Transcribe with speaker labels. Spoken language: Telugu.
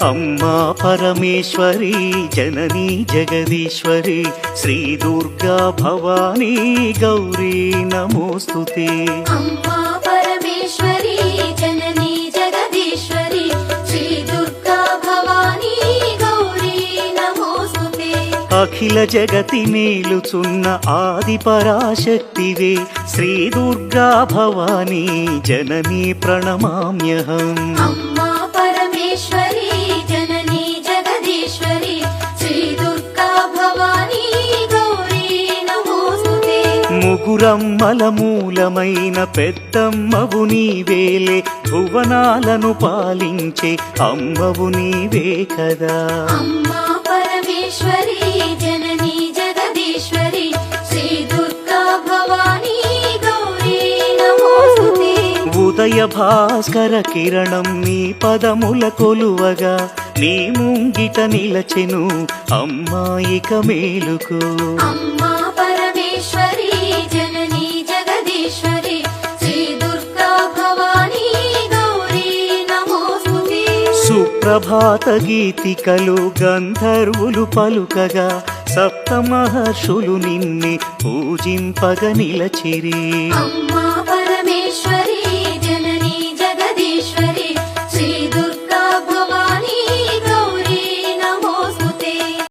Speaker 1: అమ్మా పరమేశ్వరి జననీ జగదీశ్వరి శ్రీ దుర్గా భవానీ గౌరీ నమోస్తుతే.
Speaker 2: అమ్మా పరమేశ్వరి జననీ జగదీశ్వరి శ్రీ దుర్గా భవానీ గౌరీ నమోస్తుతే.
Speaker 1: అఖిల జగతి మేలుచున్న ఆది పరాశక్తివే శ్రీ దుర్గా భవానీ జననీ ప్రణమామ్యహం.
Speaker 2: అమ్మా పరమేశ్వరి జననీ జగదీశ్వరి శ్రీ దుర్గా భవానీ గౌరీ నమోస్తుతే.
Speaker 1: ముగురమ్మల మూలమైన పెద్దమ్మవు నీవేలే భువనాలను పాలించే అమ్మవు నీవే కదా.
Speaker 2: అమ్మా పరమేశ్వరి జననీ జగదీశ్వరి శ్రీ దుర్గా భవానీ గౌరీ నమోస్తుతే.
Speaker 1: ఉదయ భాస్కర కిరణం నీ పదముల కొలువగా నీ ముంగిట నిలచెను అమ్మాయిక మేలుకు.
Speaker 2: అమ్మా పరమేశ్వరి జననీ జగదీశ్వరి శ్రీ దుర్గా భవానీ గౌరీ నమోస్తుతే.
Speaker 1: సుప్రభాత గీతికలు గంధర్వులు పలుకగా సప్త మహర్షులు నిన్నే పూజింపగ నిలచిరి.
Speaker 2: అమ్మా